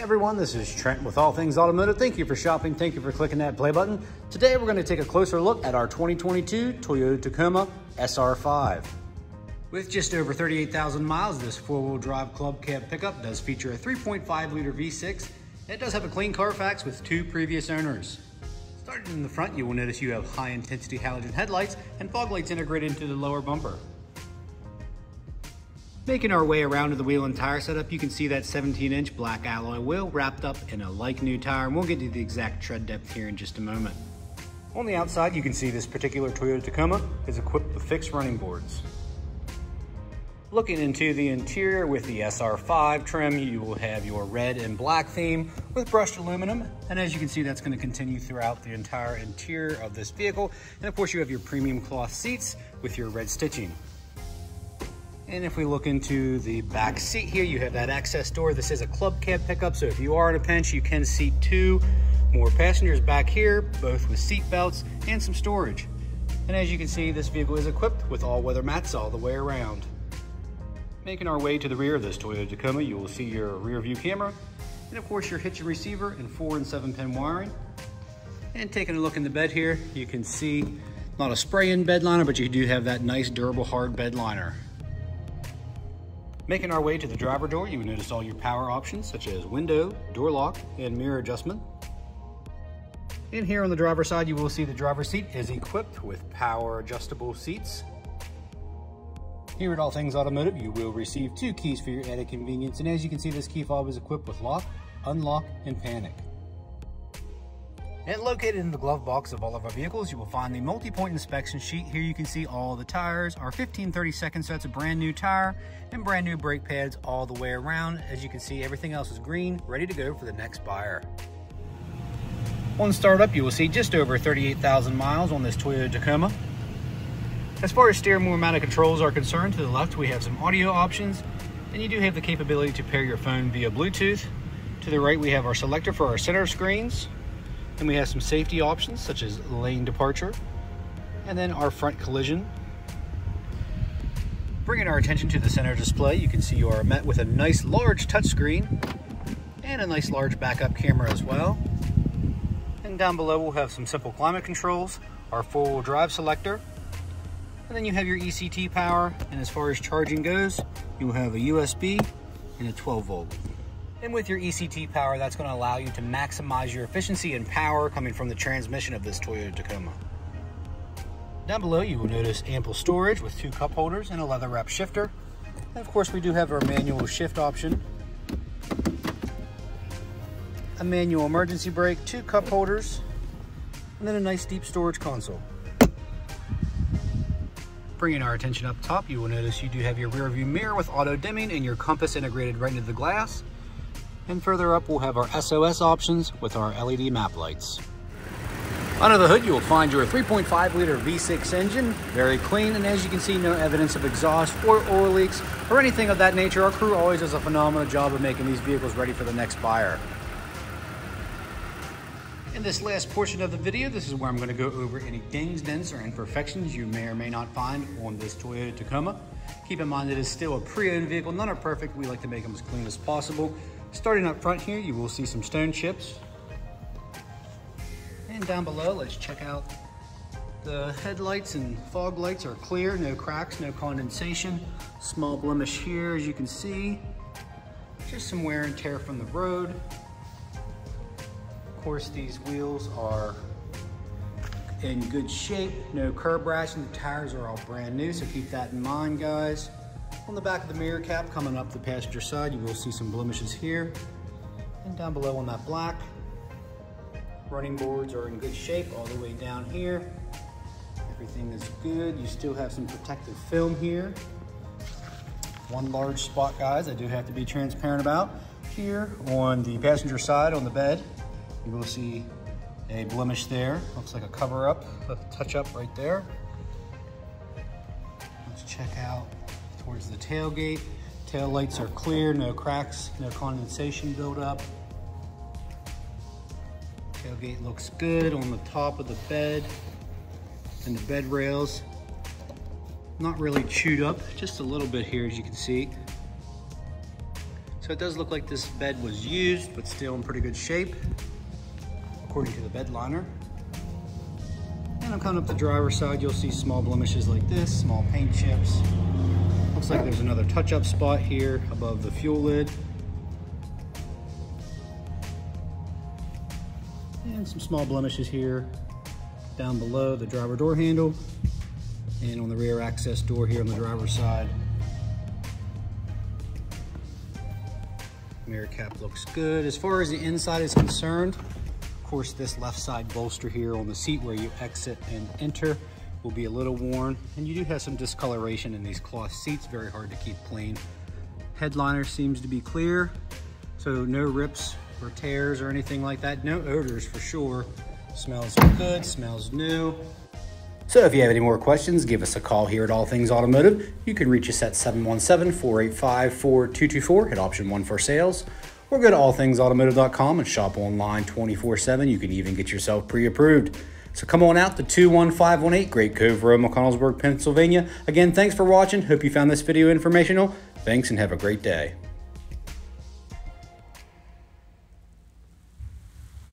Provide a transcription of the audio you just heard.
Everyone, this is Trent with All Things Automotive. Thank you for shopping. Thank you for clicking that play button. Today, we're going to take a closer look at our 2022 Toyota Tacoma SR5. With just over 38,000 miles, this four-wheel drive club cab pickup does feature a 3.5-liter V6. It does have a clean car fax with 2 previous owners. Starting in the front, you will notice you have high-intensity halogen headlights and fog lights integrated into the lower bumper. Making our way around to the wheel and tire setup, you can see that 17-inch black alloy wheel wrapped up in a like-new tire, and we'll get to the exact tread depth here in just a moment. On the outside, you can see this particular Toyota Tacoma is equipped with fixed running boards. Looking into the interior with the SR5 trim, you will have your red and black theme with brushed aluminum. And as you can see, that's going to continue throughout the entire interior of this vehicle. And of course, you have your premium cloth seats with your red stitching. And if we look into the back seat here, you have that access door. This is a club cab pickup, so if you are in a pinch, you can seat 2 more passengers back here, both with seat belts and some storage. And as you can see, this vehicle is equipped with all-weather mats all the way around. Making our way to the rear of this Toyota Tacoma, you will see your rear view camera, and of course your hitch and receiver and 4- and 7-pin wiring. And taking a look in the bed here, you can see not a spray-in bed liner, but you do have that nice durable hard bed liner. Making our way to the driver door, you will notice all your power options such as window, door lock, and mirror adjustment. And here on the driver's side, you will see the driver's seat is equipped with power adjustable seats. Here at All Things Automotive, you will receive 2 keys for your added convenience, and as you can see, this key fob is equipped with lock, unlock, and panic. And located in the glove box of all of our vehicles, you will find the multi-point inspection sheet. Here you can see all the tires are 15/32 sets of brand new tire and brand new brake pads all the way around. As you can see, everything else is green, ready to go for the next buyer. On startup, you will see just over 38,000 miles on this Toyota Tacoma. As far as steering wheel mounted controls are concerned, to the left we have some audio options, and you do have the capability to pair your phone via Bluetooth. To the right we have our selector for our center screens, and we have some safety options such as lane departure, and then our front collision. Bringing our attention to the center display, you can see you are met with a nice large touchscreen and a nice large backup camera as well. And down below we'll have some simple climate controls, our 4-wheel drive selector, and then you have your ECT power, and as far as charging goes, you will have a USB and a 12-volt. And with your ECT power, that's going to allow you to maximize your efficiency and power coming from the transmission of this Toyota Tacoma. Down below, you will notice ample storage with 2 cup holders and a leather-wrapped shifter. And of course, we do have our manual shift option, a manual emergency brake, 2 cup holders, and then a nice deep storage console. Bringing our attention up top, you will notice you do have your rear view mirror with auto dimming and your compass integrated right into the glass. And further up, we'll have our SOS options with our LED map lights. Under the hood, you will find your 3.5-liter V6 engine, very clean, and as you can see, no evidence of exhaust or oil leaks or anything of that nature. Our crew always does a phenomenal job of making these vehicles ready for the next buyer. In this last portion of the video, this is where I'm going to go over any dings, dents, or imperfections you may or may not find on this Toyota Tacoma. Keep in mind it is still a pre-owned vehicle. None are perfect. We like to make them as clean as possible. Starting up front here, you will see some stone chips. And down below, let's check out the headlights and fog lights are clear, no cracks, no condensation. Small blemish here, as you can see. Just some wear and tear from the road. Of course, these wheels are in good shape, no curb rash, and the tires are all brand new, so keep that in mind, guys. On the back of the mirror cap, coming up the passenger side, you will see some blemishes here. And down below on that black, running boards are in good shape all the way down here. Everything is good. You still have some protective film here. One large spot, guys, I do have to be transparent about. Here on the passenger side on the bed, you will see a blemish there. Looks like a cover up, a touch up right there. Let's check out towards the tailgate. Tail lights are clear, no cracks, no condensation buildup. Tailgate looks good on the top of the bed and the bed rails. Not really chewed up, just a little bit here as you can see. So it does look like this bed was used, but still in pretty good shape, according to the bed liner. And I'm coming up the driver's side, you'll see small blemishes like this, small paint chips. Looks like there's another touch-up spot here above the fuel lid. And some small blemishes here down below the driver door handle and on the rear access door here on the driver's side. Mirror cap looks good. As far as the inside is concerned, of course, this left side bolster here on the seat where you exit and enter will be a little worn, and you do have some discoloration in these cloth seats, very hard to keep clean. Headliner seems to be clear, so no rips or tears or anything like that. No odors for sure. Smells good, smells new. So if you have any more questions, give us a call here at All Things Automotive. You can reach us at 717-485-4224, hit option 1 for sales, or go to allthingsautomotive.com and shop online 24/7. You can even get yourself pre-approved. So come on out to 21518 Great Cove Road, McConnellsburg, Pennsylvania. Again, thanks for watching. Hope you found this video informational. Thanks and have a great day.